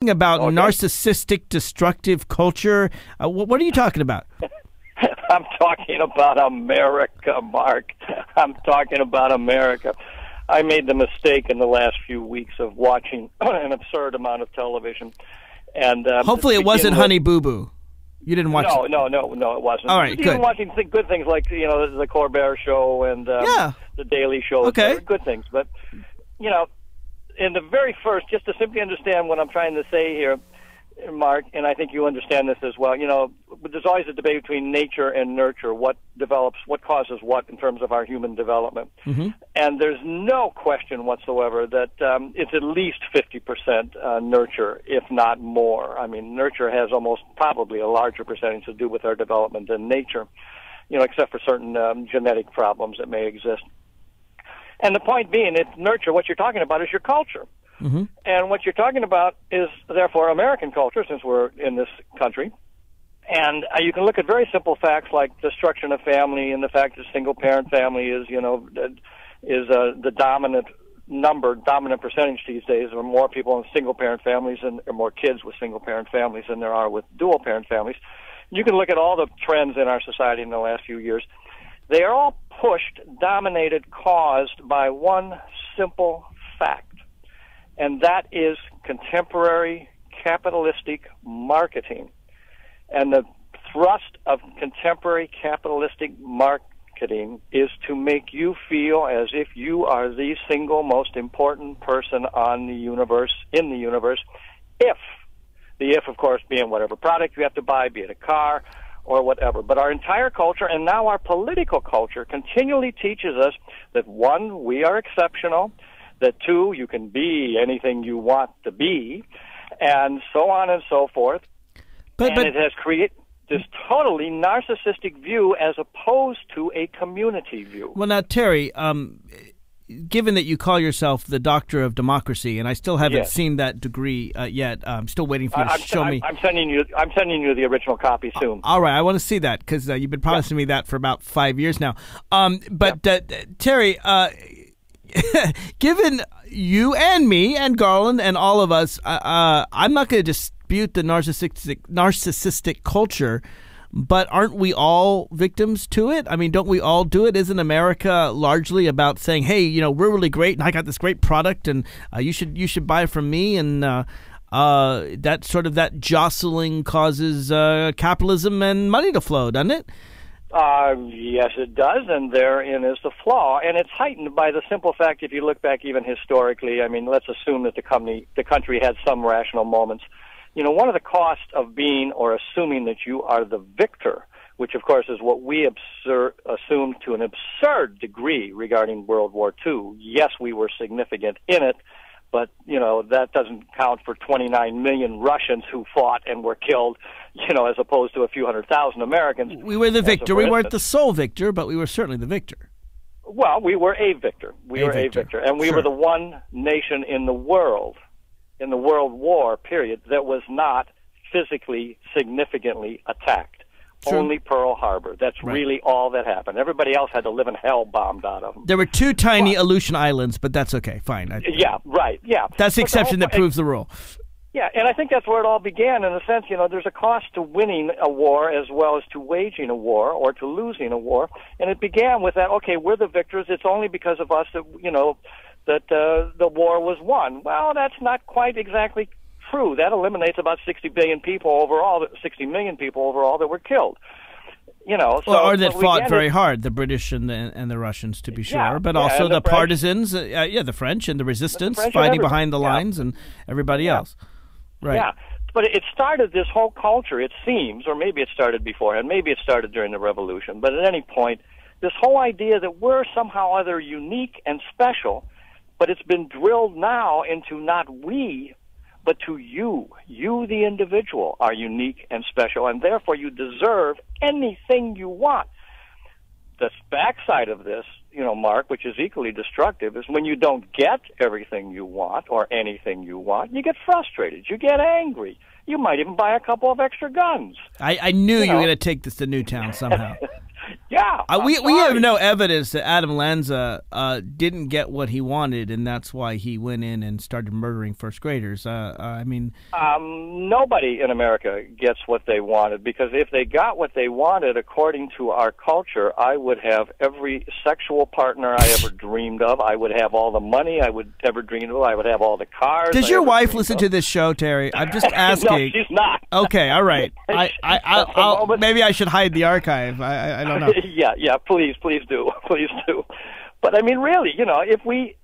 About narcissistic, destructive culture. What are you talking about? I'm talking about America, Mark. I'm talking about America. I made the mistake in the last few weeks of watching an absurd amount of television. And hopefully it wasn't Honey Boo Boo. You didn't watch No, it wasn't. All right, good. Even watching good things like, the Colbert Show and the Daily Show. Okay. Good things. But, in the very first, just to simply understand what I'm trying to say here, Mark, and I think you understand this as well, there's always a debate between nature and nurture, what causes what in terms of our human development. Mm-hmm. And there's no question whatsoever that it's at least 50% nurture, if not more. I mean, nurture has almost probably a larger percentage to do with our development than nature, except for certain genetic problems that may exist. And the point being, it's nurture. What you're talking about is your culture. Mm-hmm. And what you're talking about is, therefore, American culture, since we're in this country. And you can look at very simple facts like destruction of family and the fact that single-parent family is, the dominant percentage these days. There are more people in single-parent families and more kids with single-parent families than there are with dual-parent families. You can look at all the trends in our society in the last few years. They are all pushed, dominated, caused by one simple fact. And that is contemporary capitalistic marketing. And the thrust of contemporary capitalistic marketing is to make you feel as if you are the single most important person in the universe, if, of course, being whatever product you have to buy, be it a car or whatever. But our entire culture, and now our political culture, continually teaches us that, one, we are exceptional, that, two, you can be anything you want to be, and so on and so forth. But it has created this totally narcissistic view as opposed to a community view. Well, now, Terry, given that you call yourself the doctor of democracy, and I still haven't seen that degree yet, I'm still waiting for you to show me. I'm sending you the original copy soon. All right, I want to see that because you've been promising me that for about 5 years now. Terry, given you and me and Garland and all of us, I'm not going to dispute the narcissistic culture. But aren't we all victims to it? I mean, don't we all do it? Isn't America largely about saying, "Hey, we're really great, and I got this great product, and you should buy from me"? And that jostling causes capitalism and money to flow, doesn't it? Yes, it does, and therein is the flaw. And it's heightened by the simple fact, if you look back even historically, I mean, let's assume that the country had some rational moments. One of the costs of being or assuming that you are the victor, which, of course, is what we assumed to an absurd degree regarding World War II. Yes, we were significant in it, but, that doesn't count for 29 million Russians who fought and were killed, as opposed to a few 100,000 Americans. We were the victor. We weren't the sole victor, but we were certainly the victor. Well, we were a victor. And we were the one nation in the world War period that was not physically significantly attacked. True. Only Pearl Harbor. That's really all that happened. Everybody else had to live in hell bombed out of them. There were two tiny Aleutian islands, but that's okay. Fine. That's the exception that proves the rule. Yeah, and I think that's where it all began in a sense. There's a cost to winning a war as well as to waging a war or to losing a war. And it began with that, okay, we're the victors. It's only because of us that, that the war was won. Well, that's not quite exactly true. That eliminates about 60 million people overall that were killed. Or that fought very hard, the British and the Russians, to be sure, but also the partisans, the French and the resistance fighting behind the lines and everybody else. Right. Yeah, but it started this whole culture, it seems, or maybe it started beforehand, maybe it started during the Revolution, but at any point, this whole idea that we're somehow either unique and special, but it's been drilled now into not we, but to you. You, the individual, are unique and special, and therefore you deserve anything you want. The backside of this, Mark, which is equally destructive, is when you don't get everything you want or anything you want, you get frustrated, you get angry. You might even buy a couple of extra guns. I knew you were going to take this to Newtown somehow. Yeah, we have no evidence that Adam Lanza didn't get what he wanted, and that's why he went in and started murdering first graders. I mean, nobody in America gets what they wanted, because if they got what they wanted, according to our culture, I would have every sexual partner I ever dreamed of. I would have all the money I would ever dream of. I would have all the cars. Does your wife listen to this show, Terry? I'm just asking. No, she's not. Okay, all right. Maybe I should hide the archive. I don't know. Yeah, please do. But I mean, really, if we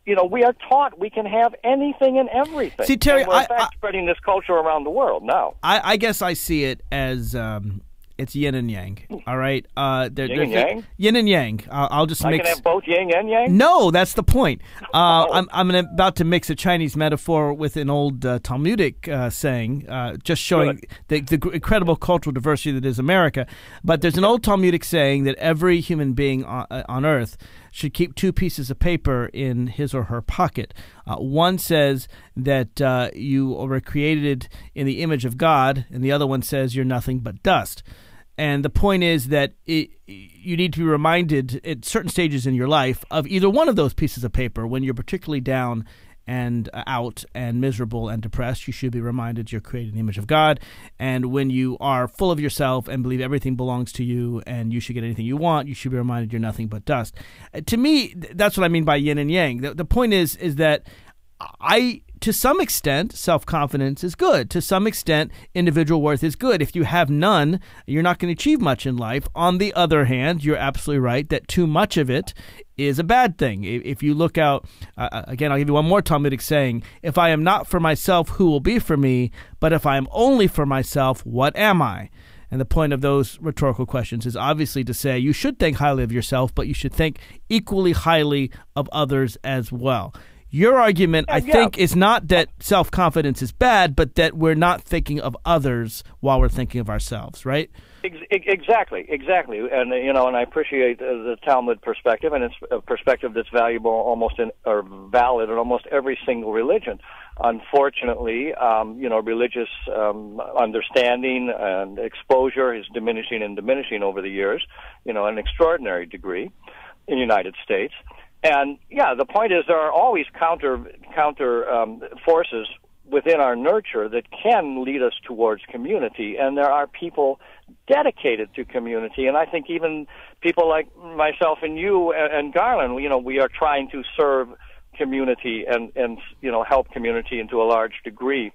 we are taught we can have anything and everything. See, Terry, and we're in fact spreading this culture around the world now. I guess I see it as it's yin and yang. All right, yin and yang. Yin and yang. I'll just mix. I can have both yin and yang. No, that's the point. I'm about to mix a Chinese metaphor with an old Talmudic saying, just showing the incredible cultural diversity that is America. But there's an old Talmudic saying that every human being on Earth should keep two pieces of paper in his or her pocket. One says that you were created in the image of God, and the other one says you're nothing but dust. And the point is that you need to be reminded at certain stages in your life of either one of those pieces of paper. When you're particularly down and out and miserable and depressed, you should be reminded you're created in the image of God. And when you are full of yourself and believe everything belongs to you and you should get anything you want, you should be reminded you're nothing but dust. To me, that's what I mean by yin and yang. The point is that to some extent, self-confidence is good. To some extent, individual worth is good. If you have none, you're not going to achieve much in life. On the other hand, you're absolutely right that too much of it is a bad thing. If you look out, again, I'll give you one more Talmudic saying, if I am not for myself, who will be for me? But if I am only for myself, what am I? And the point of those rhetorical questions is obviously to say you should think highly of yourself, but you should think equally highly of others as well. Your argument, I think, is not that self-confidence is bad, but that we're not thinking of others while we're thinking of ourselves, right? Exactly. And and I appreciate the Talmud perspective, and it's a perspective that's valuable or valid in almost every single religion. Unfortunately, religious understanding and exposure is diminishing over the years, an extraordinary degree in the United States. And the point is there are always counter forces within our nurture that can lead us towards community, and there are people dedicated to community. And I think even people like myself and you and Garland, we are trying to serve community and help community into a large degree,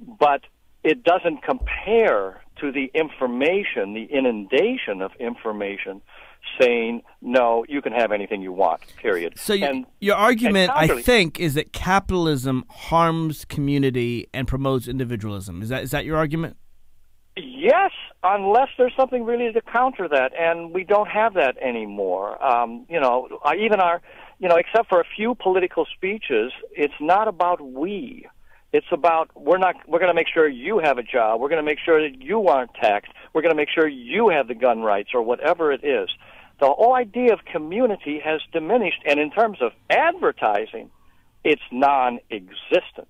but it doesn't compare to the information, the inundation of information saying, no, you can have anything you want, period. So your argument, I think, is that capitalism harms community and promotes individualism. Is that your argument? Yes, unless there's something really to counter that, and we don't have that anymore. Even our, except for a few political speeches, it's not about we. It's about we're going to make sure you have a job. We're going to make sure that you aren't taxed. We're going to make sure you have the gun rights or whatever it is. The whole idea of community has diminished, and in terms of advertising, it's non-existent.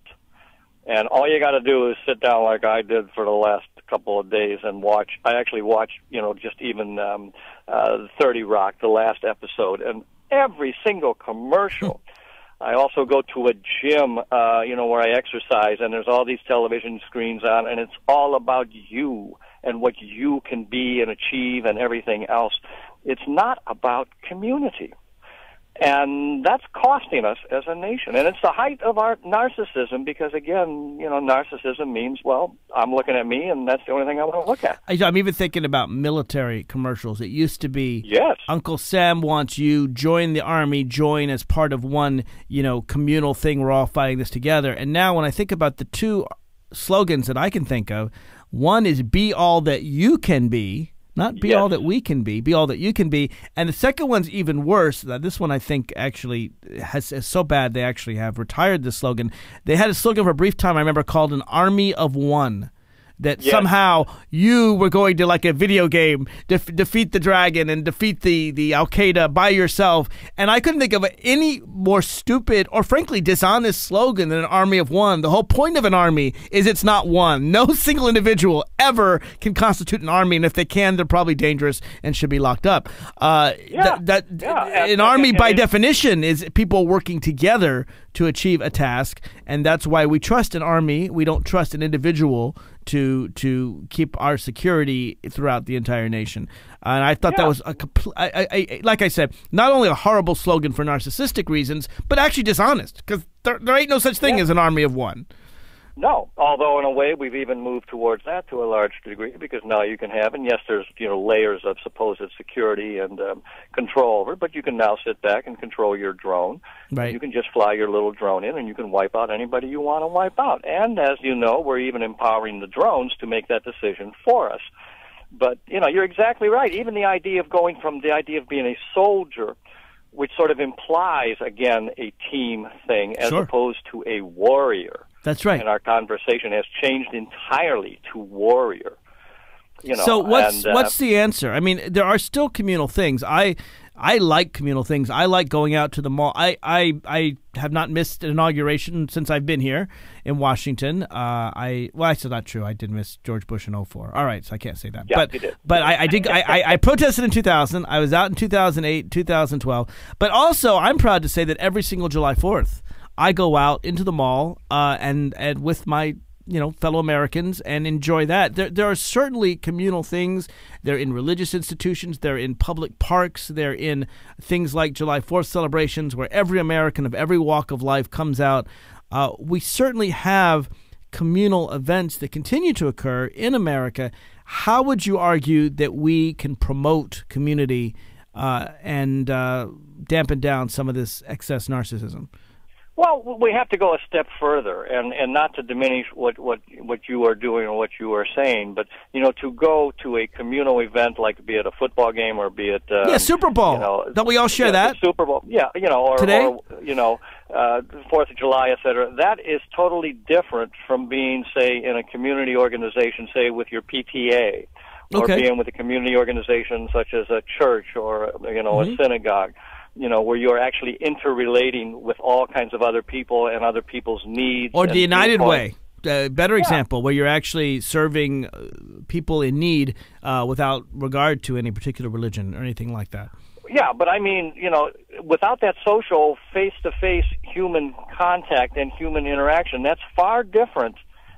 And all you got to do is sit down like I did for the last couple of days and watch. I actually watched, just even 30 Rock, the last episode, and every single commercial. I also go to a gym, where I exercise, and there's all these television screens on, and it's all about you and what you can be and achieve and everything else. It's not about community. And that's costing us as a nation. And it's the height of our narcissism because, again, narcissism means, well, I'm looking at me, and that's the only thing I want to look at. I'm even thinking about military commercials. It used to be, yes, Uncle Sam wants you, join the Army, join as part of one, communal thing. We're all fighting this together. And now when I think about the two slogans that I can think of, one is be all that you can be. Not be all that we can be all that you can be. And the second one's even worse. This one I think actually is so bad they actually have retired the slogan. They had a slogan for a brief time, I remember, called an Army of One. that somehow you were going to, like a video game, defeat the dragon and defeat the Al-Qaeda by yourself. And I couldn't think of any more stupid or frankly dishonest slogan than an army of one. The whole point of an army is it's not one. No single individual ever can constitute an army, and if they can, they're probably dangerous and should be locked up. An army by definition is people working together to achieve a task, and that's why we trust an army. We don't trust an individual to keep our security throughout the entire nation. And I thought that was like I said, not only a horrible slogan for narcissistic reasons, but actually dishonest, because there ain't no such thing as an army of one. No, although in a way we've even moved towards that to a large degree, because now you can have, and yes, there's layers of supposed security and control over it, but you can now sit back and control your drone. Right. You can just fly your little drone in, and you can wipe out anybody you want to wipe out. And as you know, we're even empowering the drones to make that decision for us. But you're exactly right. Even the idea of going from the idea of being a soldier, which sort of implies, again, a team thing, as opposed to a warrior. That's right. And our conversation has changed entirely to warrior. So what's the answer? I mean, there are still communal things. I like communal things. I like going out to the mall. I have not missed an inauguration since I've been here in Washington. That's not true. I did miss George Bush in 2004. All right, so I can't say that. Yeah, you did. But I did. I protested in 2000. I was out in 2008, 2012. But also, I'm proud to say that every single July 4th, I go out into the mall and with my fellow Americans and enjoy that. There are certainly communal things. They're in religious institutions. They're in public parks. They're in things like July 4th celebrations where every American of every walk of life comes out. We certainly have communal events that continue to occur in America. How would you argue that we can promote community and dampen down some of this excess narcissism? Well, we have to go a step further, and not to diminish what you are doing or what you are saying, but to go to a communal event, like be it a football game or be it Super Bowl. Don't we all share that? Super Bowl, or today, or 4th of July, etc. That is totally different from being, say, in a community organization, say with your PTA, or being with a community organization such as a church or a synagogue. Where you're actually interrelating with all kinds of other people and other people's needs. Or the United Way, better example, where you're actually serving people in need without regard to any particular religion or anything like that. Yeah, but I mean, without that social, face-to-face human contact and human interaction, that's far different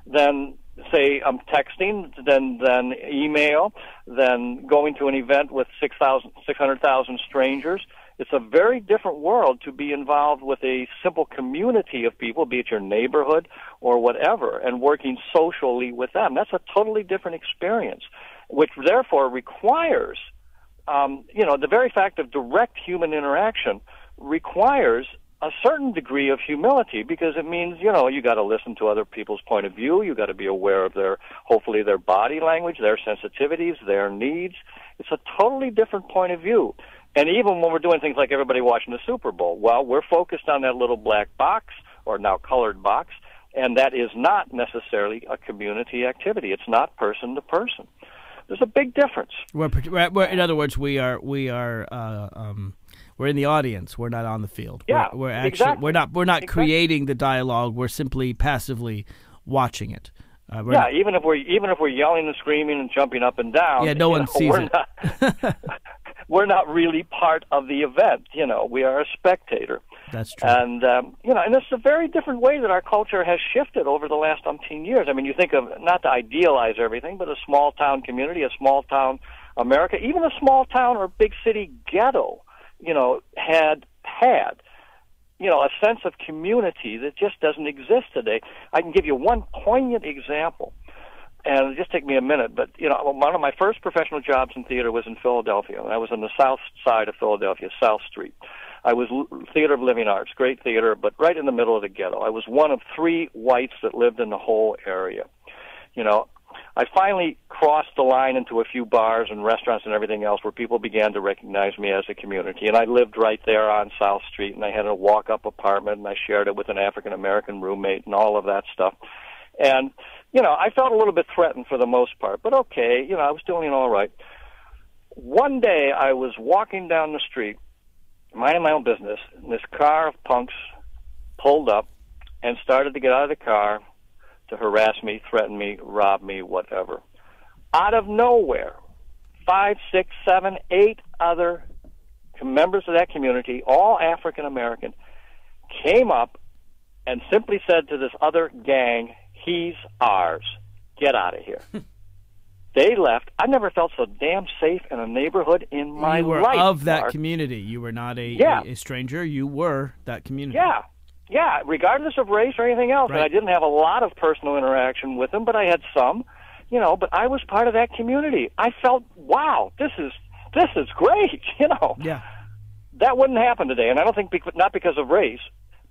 than, say, texting, than email, than going to an event with 600,000 strangers. It's a very different world to be involved with a simple community of people, be it your neighborhood or whatever, and working socially with them. That's a totally different experience, which therefore requires, the very fact of direct human interaction requires a certain degree of humility, because it means, you got to listen to other people's point of view. You got to be aware of hopefully their body language, their sensitivities, their needs. It's a totally different point of view. And even when we're doing things like everybody watching the Super Bowl, well, we're focused on that little black box, or now colored box, and that is not necessarily a community activity. It's not person to person. There's a big difference. In other words, we're in the audience. We're not on the field. Yeah, we're actually exactly. We're not creating the dialogue. We're simply passively watching it. Even if we're yelling and screaming and jumping up and down, no one sees it. We're not really part of the event. We are a spectator. That's true. And and it's a very different way that our culture has shifted over the last umpteen years. I mean, you think of, not to idealize everything, but a small town community, a small town America, even a small town or big city ghetto, had a sense of community that just doesn't exist today. I can give you one poignant example, and it'll just take me a minute, but, one of my first professional jobs in theater was in Philadelphia, and I was on the south side of Philadelphia, South Street. I was Theater of Living Arts, great theater, but right in the middle of the ghetto. I was one of 3 whites that lived in the whole area. I finally crossed the line into a few bars and restaurants and everything else where people began to recognize me as a community. And I lived right there on South Street, and I had a walk-up apartment, and I shared it with an African-American roommate and all of that stuff. And, I felt a little bit threatened for the most part, but okay, I was doing all right. One day I was walking down the street, minding my own business, and this car of punks pulled up and started to get out of the car to harass me, threaten me, rob me, whatever. Out of nowhere, 5, 6, 7, 8 other members of that community, all African American, came up and simply said to this other gang, "He's ours. Get out of here." They left. I never felt so damn safe in a neighborhood in my life. You were of that community. You were not a stranger. You were that community. Yeah, regardless of race or anything else. Right. And I didn't have a lot of personal interaction with them, but I had some, but I was part of that community. I felt, wow, this is great, Yeah. That wouldn't happen today, and I don't think not because of race,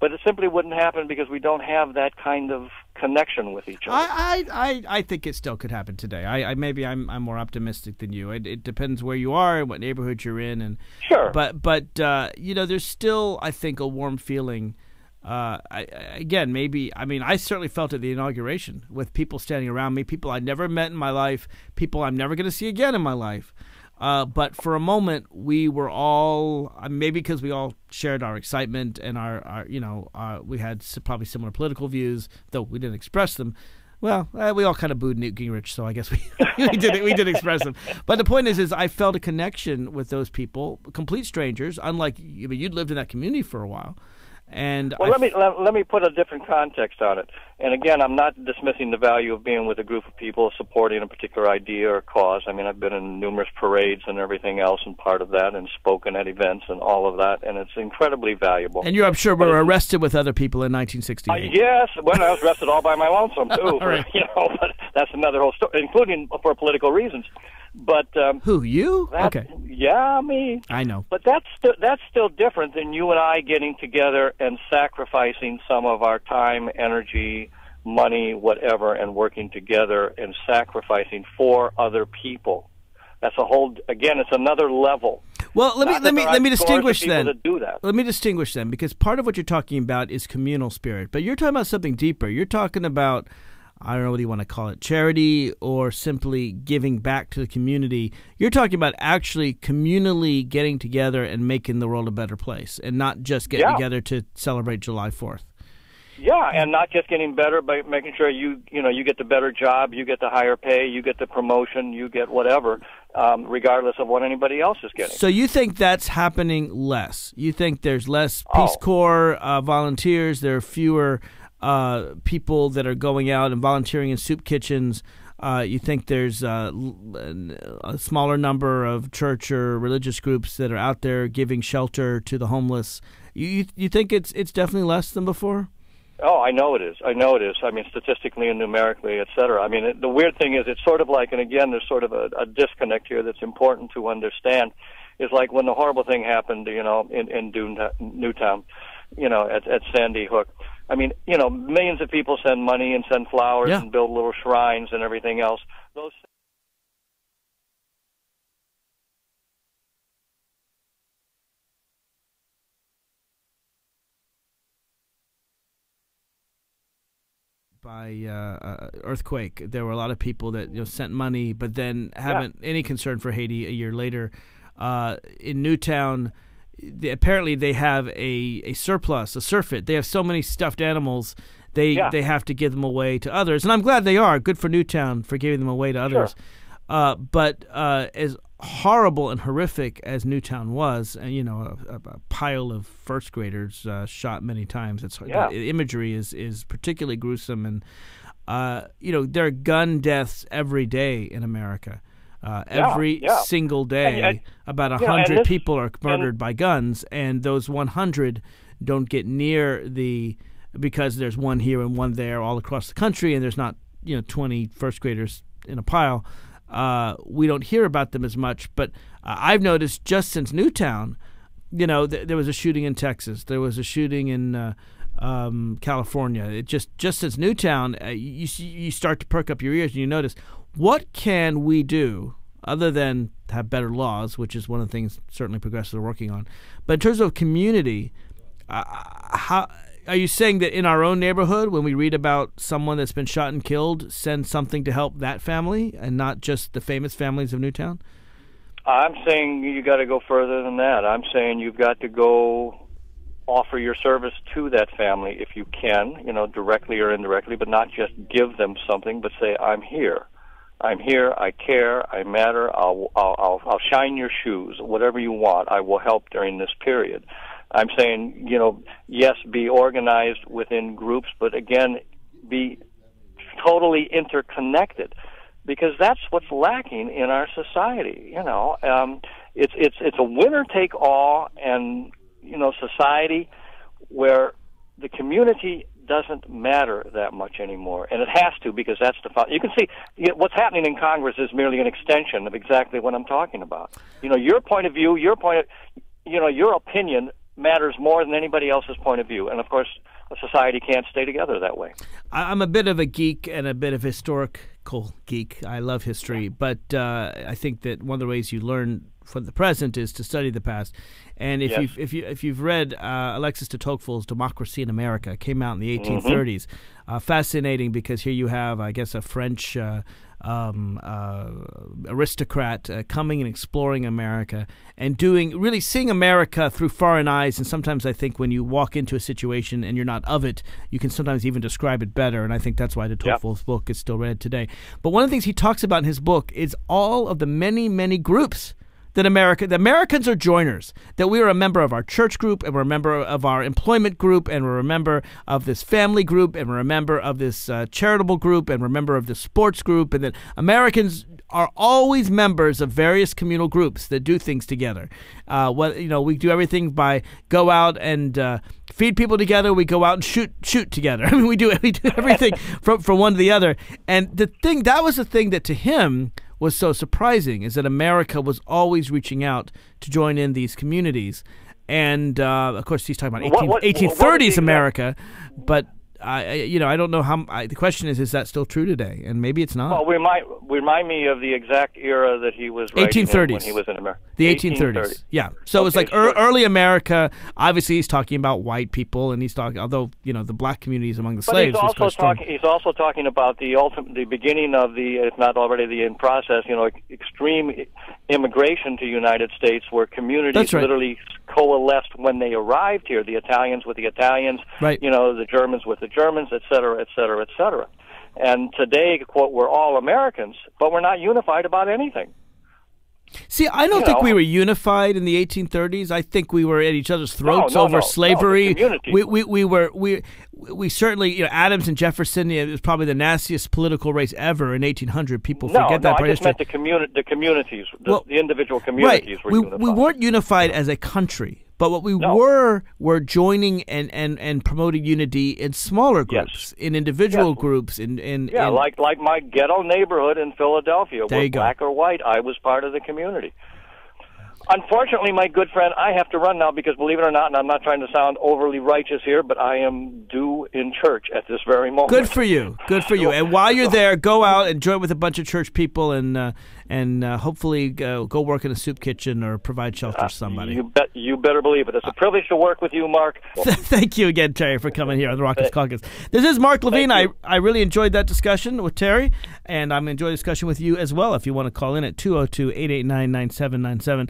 but it simply wouldn't happen because we don't have that kind of connection with each other. I think it still could happen today. Maybe I'm more optimistic than you. It depends where you are and what neighborhood you're in, and sure. But there's still, I think, a warm feeling. I certainly felt it at the inauguration with people standing around me, people I never met in my life, people I'm never going to see again in my life. But for a moment, we were all, maybe because we all shared our excitement and we had probably similar political views, though we didn't express them. Well, we all kind of booed Newt Gingrich, so I guess we did express them. But the point is I felt a connection with those people, complete strangers. Unlike you'd lived in that community for a while. And let me put a different context on it. And again, I'm not dismissing the value of being with a group of people supporting a particular idea or cause. I mean, I've been in numerous parades and everything else, and part of that, and spoken at events and all of that, and it's incredibly valuable. And I'm sure, were arrested with other people in 1968. Yes, when I was arrested all by my lonesome too. Right. But that's another whole story, including for political reasons. But who, you? Okay. Yeah, me. I know. But that's still different than you and I getting together and sacrificing some of our time, energy, money, whatever, and working together and sacrificing for other people. That's it's another level. Well, let me distinguish then. To do that. Let me distinguish then, because part of what you're talking about is communal spirit, but you're talking about something deeper. You're talking about, I don't know what you want to call it, charity or simply giving back to the community. You're talking about actually communally getting together and making the world a better place, and not just getting together to celebrate July 4th. Yeah, and not just getting better by making sure you get the better job, you get the higher pay, you get the promotion, you get whatever, regardless of what anybody else is getting. So you think that's happening less? You think there's less Peace Corps volunteers, there are fewer people that are going out and volunteering in soup kitchens? You think there's a smaller number of church or religious groups that are out there giving shelter to the homeless? You think it's definitely less than before? Oh, I know it is. I mean, statistically and numerically, et cetera. I mean, the weird thing is it's sort of like, and again, there's sort of a disconnect here that's important to understand, is like when the horrible thing happened, in Newtown, at Sandy Hook. I mean, millions of people send money and send flowers and build little shrines and everything else. Those by earthquake, there were a lot of people that sent money, but then haven't any concern for Haiti a year later. In Newtown, apparently they have a surplus, a surfeit. They have so many stuffed animals, they have to give them away to others, and I'm glad they are. Good for Newtown for giving them away to others. Sure. But as horrible and horrific as Newtown was, and a pile of first graders shot many times. The imagery is particularly gruesome, and there are gun deaths every day in America. Every single day, about 100 people are murdered by guns, and those 100 don't get near because there's one here and one there all across the country, and there's not 20 first graders in a pile. We don't hear about them as much, but I've noticed just since Newtown, there was a shooting in Texas, there was a shooting in California. It just since Newtown, you start to perk up your ears and you notice, what can we do other than have better laws, which is one of the things certainly progressives are working on. But in terms of community, Are you saying that in our own neighborhood, when we read about someone that's been shot and killed, send something to help that family and not just the famous families of Newtown? I'm saying you got to go further than that. I'm saying you've got to go offer your service to that family if you can, directly or indirectly, but not just give them something, but say, I'm here. I'm here, I care, I matter, I'll shine your shoes, whatever you want, I will help during this period. I'm saying, yes, be organized within groups, but again, be totally interconnected, because that's what's lacking in our society. It's a winner-take-all, and society where the community doesn't matter that much anymore, and it has to, because that's you can see what's happening in Congress is merely an extension of exactly what I'm talking about. Your point of view, your opinion matters more than anybody else's point of view, and of course, a society can't stay together that way. I'm a bit of a geek and a bit of historical geek. I love history, but I think that one of the ways you learn from the present is to study the past. And if you've read Alexis de Tocqueville's Democracy in America, it came out in the 1830s. Fascinating, because here you have, I guess, a French aristocrat coming and exploring America and really seeing America through foreign eyes. And sometimes I think when you walk into a situation and you're not of it, you can sometimes even describe it better. And I think that's why de Tocqueville's book is still read today. But one of the things he talks about in his book is all of the many, many groups that the Americans are joiners, that we are a member of our church group, and we're a member of our employment group, and we're a member of this family group, and we're a member of this charitable group, and we're a member of this sports group, and that Americans are always members of various communal groups that do things together. We do everything by go out and feed people together. We go out and shoot together. I mean, we do everything from one to the other. And that was the thing that to him was so surprising, is that America was always reaching out to join in these communities. And, of course, he's talking about 1830s America, but I don't know how. The question is that still true today? And maybe it's not. Well, remind me of the exact era that he was writing 1830s. When he was in America. The 1830s. Yeah. So it was like early America. Obviously, he's talking about white people, and he's talking, although the black communities among the slaves. He's also talking about the beginning of if not already in process, extreme immigration to the United States, where communities literally coalesced when they arrived here. The Italians with the Italians, right. The Germans with the Germans, et cetera, et cetera, et cetera. And today, quote, we're all Americans, but we're not unified about anything. See, I don't think we were unified in the 1830s. I think we were at each other's throats over slavery. We certainly, Adams and Jefferson, it was probably the nastiest political race ever in 1800. People forget that part. I just meant the communities, the individual communities were unified. We weren't unified as a country. But what we were joining and promoting unity in smaller groups, in individual groups. Like my ghetto neighborhood in Philadelphia, where black or white, I was part of the community. Unfortunately, my good friend, I have to run now because, believe it or not, and I'm not trying to sound overly righteous here, but I am due in church at this very moment. Good for you. Good for you. And while you're there, go out and join with a bunch of church people and hopefully go work in a soup kitchen or provide shelter to somebody. You better believe it. It's a privilege to work with you, Mark. Thank you again, Terry, for coming here on the Raucous Caucus. This is Mark Levine. I really enjoyed that discussion with Terry, and I'm enjoying the discussion with you as well. If you want to call in at 202-889-9797.